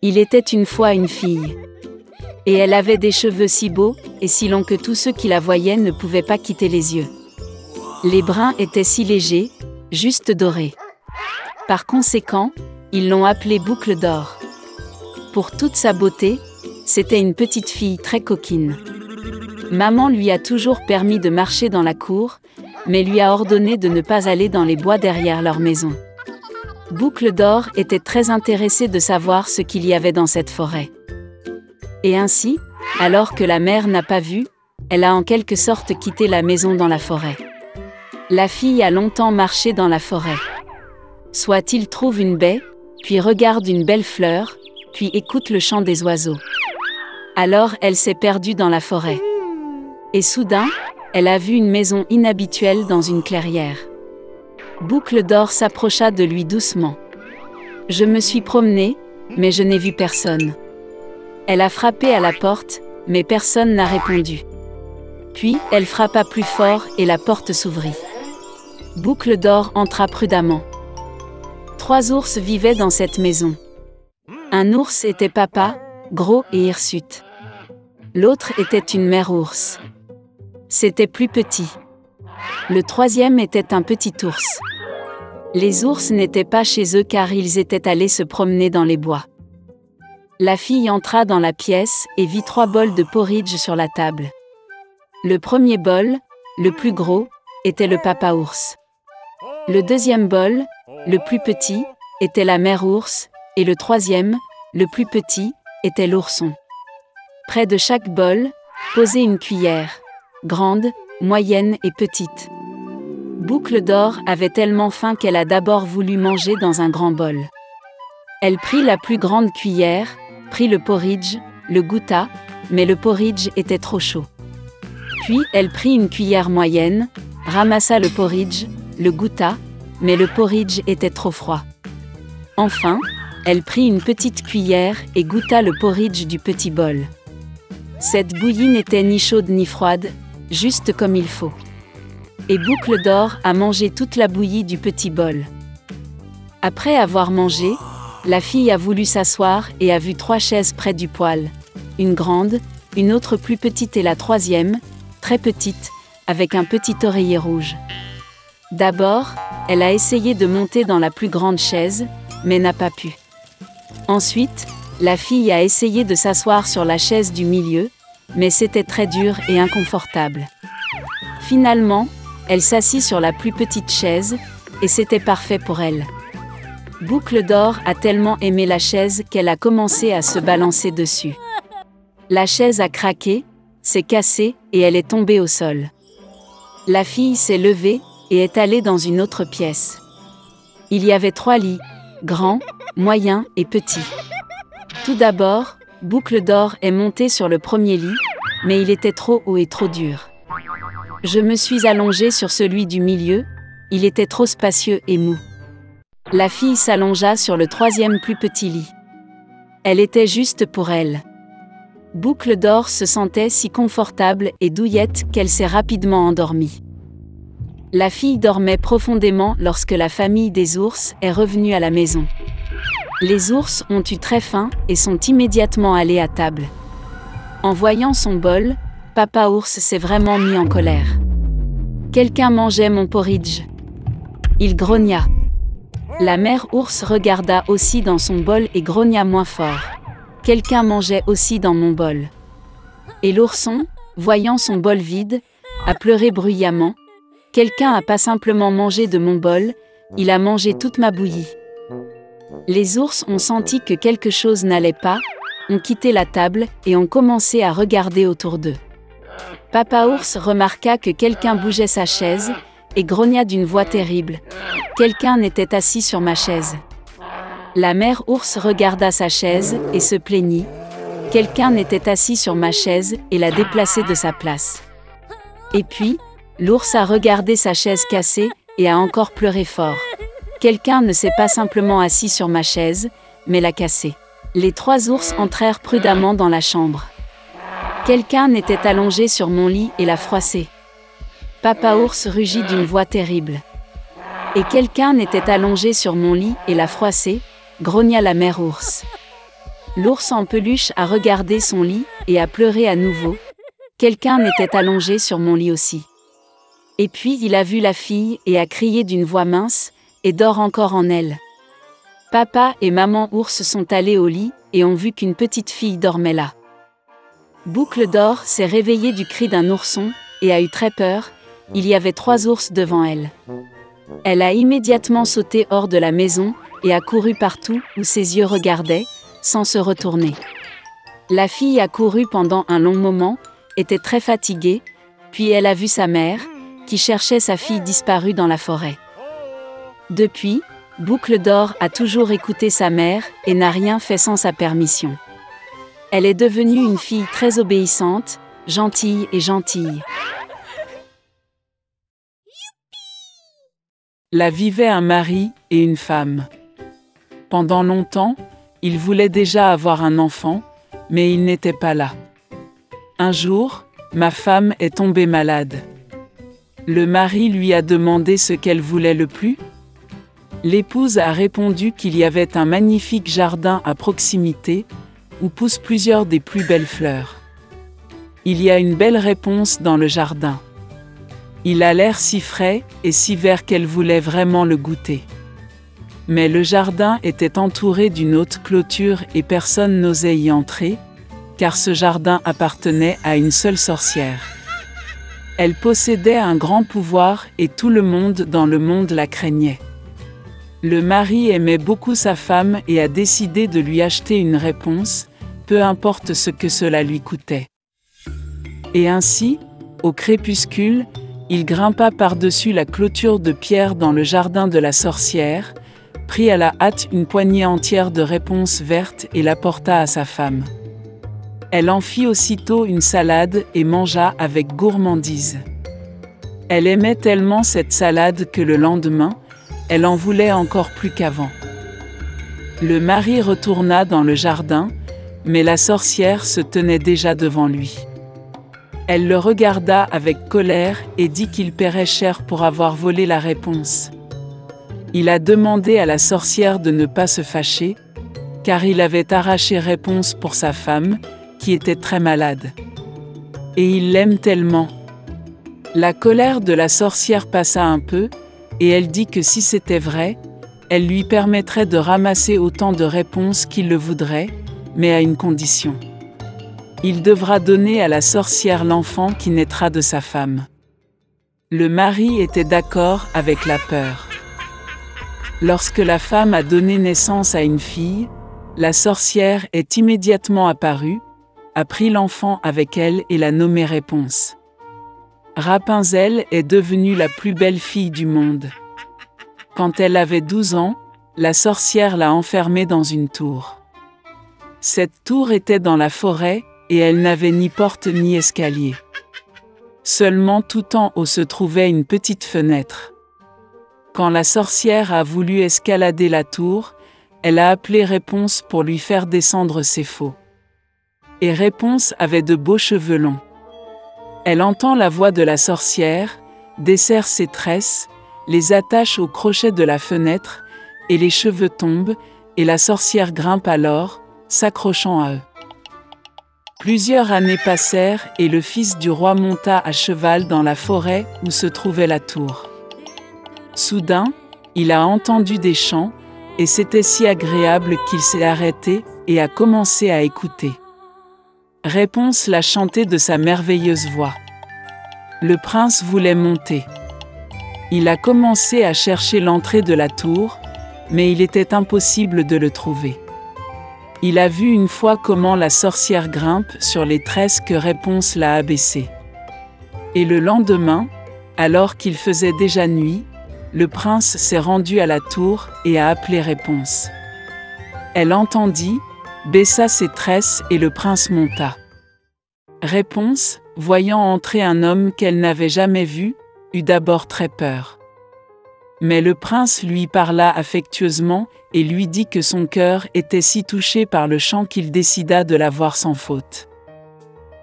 Il était une fois une fille. Et elle avait des cheveux si beaux et si longs que tous ceux qui la voyaient ne pouvaient pas quitter les yeux. Les brins étaient si légers, juste dorés. Par conséquent, ils l'ont appelée Boucle d'Or. Pour toute sa beauté, c'était une petite fille très coquine. Maman lui a toujours permis de marcher dans la cour, mais lui a ordonné de ne pas aller dans les bois derrière leur maison. Boucle d'Or était très intéressée de savoir ce qu'il y avait dans cette forêt. Et ainsi, alors que la mère n'a pas vu, elle a en quelque sorte quitté la maison dans la forêt. La fille a longtemps marché dans la forêt. Soit il trouve une baie, puis regarde une belle fleur, puis écoute le chant des oiseaux. Alors elle s'est perdue dans la forêt. Et soudain, elle a vu une maison inhabituelle dans une clairière. Boucle d'Or s'approcha de lui doucement. « Je me suis promenée, mais je n'ai vu personne. » Elle a frappé à la porte, mais personne n'a répondu. Puis, elle frappa plus fort et la porte s'ouvrit. Boucle d'Or entra prudemment. 3 ours vivaient dans cette maison. Un ours était papa, gros et hirsute. L'autre était une mère ours. C'était plus petit. Le 3e était un petit ours. Les ours n'étaient pas chez eux car ils étaient allés se promener dans les bois. La fille entra dans la pièce et vit 3 bols de porridge sur la table. Le premier bol, le plus gros, était le papa ours. Le 2e bol, le plus petit, était la mère ours, et le 3e, le plus petit, était l'ourson. Près de chaque bol, posait une cuillère, grande, moyenne et petite. Boucle d'Or avait tellement faim qu'elle a d'abord voulu manger dans un grand bol. Elle prit la plus grande cuillère, prit le porridge, le goûta, mais le porridge était trop chaud. Puis elle prit une cuillère moyenne, ramassa le porridge, le goûta, mais le porridge était trop froid. Enfin, elle prit une petite cuillère et goûta le porridge du petit bol. Cette bouillie n'était ni chaude ni froide, juste comme il faut. Et Boucle d'Or a mangé toute la bouillie du petit bol. Après avoir mangé, la fille a voulu s'asseoir et a vu 3 chaises près du poêle. Une grande, une autre plus petite et la 3e, très petite, avec un petit oreiller rouge. D'abord, elle a essayé de monter dans la plus grande chaise, mais n'a pas pu. Ensuite, la fille a essayé de s'asseoir sur la chaise du milieu, mais c'était très dur et inconfortable. Finalement, elle s'assit sur la plus petite chaise, et c'était parfait pour elle. Boucle d'Or a tellement aimé la chaise qu'elle a commencé à se balancer dessus. La chaise a craqué, s'est cassée et elle est tombée au sol. La fille s'est levée et est allée dans une autre pièce. Il y avait 3 lits, grands, moyens et petits. Tout d'abord, Boucle d'Or est montée sur le premier lit, mais il était trop haut et trop dur. Je me suis allongée sur celui du milieu, il était trop spacieux et mou. La fille s'allongea sur le 3e plus petit lit. Elle était juste pour elle. Boucle d'Or se sentait si confortable et douillette qu'elle s'est rapidement endormie. La fille dormait profondément lorsque la famille des ours est revenue à la maison. Les ours ont eu très faim et sont immédiatement allés à table. En voyant son bol, Papa ours s'est vraiment mis en colère. Quelqu'un mangeait mon porridge. Il grogna. La mère ours regarda aussi dans son bol et grogna moins fort. Quelqu'un mangeait aussi dans mon bol. Et l'ourson, voyant son bol vide, a pleuré bruyamment. Quelqu'un n'a pas simplement mangé de mon bol, il a mangé toute ma bouillie. Les ours ont senti que quelque chose n'allait pas, ont quitté la table et ont commencé à regarder autour d'eux. Papa ours remarqua que quelqu'un bougeait sa chaise et grogna d'une voix terrible. Quelqu'un était assis sur ma chaise. La mère ours regarda sa chaise et se plaignit. Quelqu'un était assis sur ma chaise et l'a déplacée de sa place. Et puis, l'ours a regardé sa chaise cassée et a encore pleuré fort. Quelqu'un ne s'est pas simplement assis sur ma chaise, mais l'a cassée. Les 3 ours entrèrent prudemment dans la chambre. Quelqu'un était allongé sur mon lit et l'a froissé. Papa ours rugit d'une voix terrible. Et quelqu'un était allongé sur mon lit et l'a froissé, grogna la mère ours. L'ours en peluche a regardé son lit et a pleuré à nouveau. Quelqu'un était allongé sur mon lit aussi. Et puis il a vu la fille et a crié d'une voix mince, et dort encore en elle. Papa et maman ours sont allés au lit et ont vu qu'une petite fille dormait là. Boucle d'or s'est réveillée du cri d'un ourson et a eu très peur. Il y avait 3 ours devant elle. Elle a immédiatement sauté hors de la maison et a couru partout où ses yeux regardaient, sans se retourner. La fille a couru pendant un long moment, était très fatiguée, puis elle a vu sa mère, qui cherchait sa fille disparue dans la forêt. Depuis, Boucle d'or a toujours écouté sa mère et n'a rien fait sans sa permission. Elle est devenue une fille très obéissante, gentille et gentille. Là vivaient un mari et une femme. Pendant longtemps, ils voulaient déjà avoir un enfant, mais il n'était pas là. Un jour, ma femme est tombée malade. Le mari lui a demandé ce qu'elle voulait le plus. L'épouse a répondu qu'il y avait un magnifique jardin à proximité, où poussent plusieurs des plus belles fleurs. Il y a une belle réponse dans le jardin. Il a l'air si frais et si vert qu'elle voulait vraiment le goûter. Mais le jardin était entouré d'une haute clôture et personne n'osait y entrer, car ce jardin appartenait à une seule sorcière. Elle possédait un grand pouvoir et tout le monde dans le monde la craignait. Le mari aimait beaucoup sa femme et a décidé de lui acheter une réponse, peu importe ce que cela lui coûtait. Et ainsi, au crépuscule, il grimpa par-dessus la clôture de pierre dans le jardin de la sorcière, prit à la hâte une poignée entière de réponses vertes et l'apporta à sa femme. Elle en fit aussitôt une salade et mangea avec gourmandise. Elle aimait tellement cette salade que le lendemain, elle en voulait encore plus qu'avant. Le mari retourna dans le jardin, mais la sorcière se tenait déjà devant lui. Elle le regarda avec colère et dit qu'il paierait cher pour avoir volé la réponse. Il a demandé à la sorcière de ne pas se fâcher, car il avait arraché réponse pour sa femme, qui était très malade. Et il l'aime tellement. La colère de la sorcière passa un peu, et elle dit que si c'était vrai, elle lui permettrait de ramasser autant de réponses qu'il le voudrait, mais à une condition. Il devra donner à la sorcière l'enfant qui naîtra de sa femme. Le mari était d'accord avec la peur. Lorsque la femme a donné naissance à une fille, la sorcière est immédiatement apparue, a pris l'enfant avec elle et l'a nommé Réponse. Rapunzel est devenue la plus belle fille du monde. Quand elle avait 12 ans, la sorcière l'a enfermée dans une tour. Cette tour était dans la forêt et elle n'avait ni porte ni escalier. Seulement tout en haut se trouvait une petite fenêtre. Quand la sorcière a voulu escalader la tour, elle a appelé Réponse pour lui faire descendre ses faux. Et Réponse avait de beaux cheveux longs. Elle entend la voix de la sorcière, desserre ses tresses, les attache au crochet de la fenêtre, et les cheveux tombent, et la sorcière grimpe alors, s'accrochant à eux. Plusieurs années passèrent et le fils du roi monta à cheval dans la forêt où se trouvait la tour. Soudain, il a entendu des chants, et c'était si agréable qu'il s'est arrêté et a commencé à écouter. Réponse l'a chanté de sa merveilleuse voix. Le prince voulait monter. Il a commencé à chercher l'entrée de la tour, mais il était impossible de le trouver. Il a vu une fois comment la sorcière grimpe sur les tresses que Réponse l'a abaissées. Et le lendemain, alors qu'il faisait déjà nuit, le prince s'est rendu à la tour et a appelé Réponse. Elle entendit, baissa ses tresses et le prince monta. Réponse, voyant entrer un homme qu'elle n'avait jamais vu, eut d'abord très peur. Mais le prince lui parla affectueusement et lui dit que son cœur était si touché par le chant qu'il décida de la voir sans faute.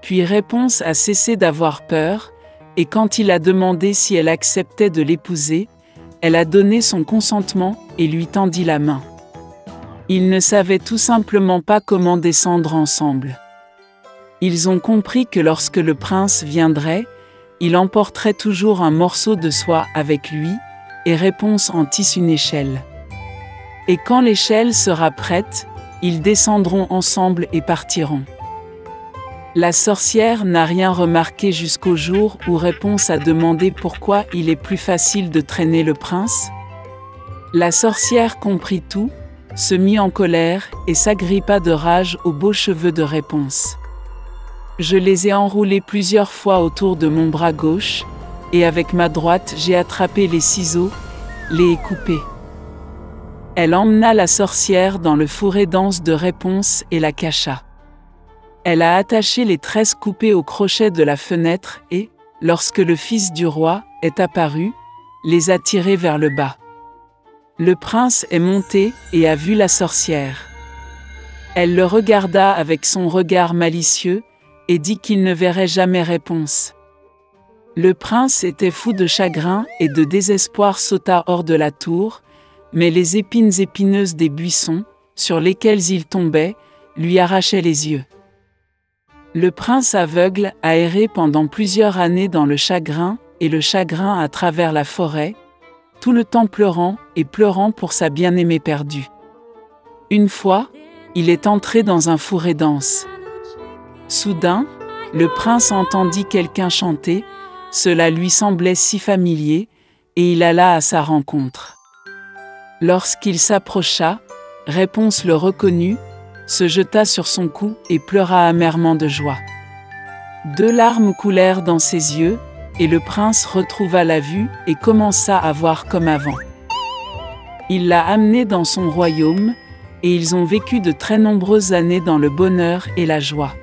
Puis Réponse a cessé d'avoir peur, et quand il a demandé si elle acceptait de l'épouser, elle a donné son consentement et lui tendit la main. Ils ne savaient tout simplement pas comment descendre ensemble. Ils ont compris que lorsque le prince viendrait, il emporterait toujours un morceau de soie avec lui, et Réponse en tisse une échelle. Et quand l'échelle sera prête, ils descendront ensemble et partiront. La sorcière n'a rien remarqué jusqu'au jour où Réponse a demandé pourquoi il est plus facile de traîner le prince. La sorcière comprit tout, se mit en colère et s'agrippa de rage aux beaux cheveux de Réponse. Je les ai enroulés plusieurs fois autour de mon bras gauche, et avec ma droite j'ai attrapé les ciseaux, les ai coupés. Elle emmena la sorcière dans le fourré dense de Réponse et la cacha. Elle a attaché les tresses coupées au crochet de la fenêtre et, lorsque le fils du roi est apparu, les a tirées vers le bas. Le prince est monté et a vu la sorcière. Elle le regarda avec son regard malicieux et dit qu'il ne verrait jamais Réponse. Le prince était fou de chagrin et de désespoir, sauta hors de la tour, mais les épines épineuses des buissons, sur lesquels il tombait, lui arrachaient les yeux. Le prince aveugle a erré pendant plusieurs années dans le chagrin et le chagrin à travers la forêt, tout le temps pleurant et pleurant pour sa bien-aimée perdue. Une fois, il est entré dans un fourré dense. Soudain, le prince entendit quelqu'un chanter, cela lui semblait si familier, et il alla à sa rencontre. Lorsqu'il s'approcha, Réponse le reconnut, se jeta sur son cou et pleura amèrement de joie. 2 larmes coulèrent dans ses yeux, et le prince retrouva la vue et commença à voir comme avant. Il l'a amené dans son royaume, et ils ont vécu de très nombreuses années dans le bonheur et la joie.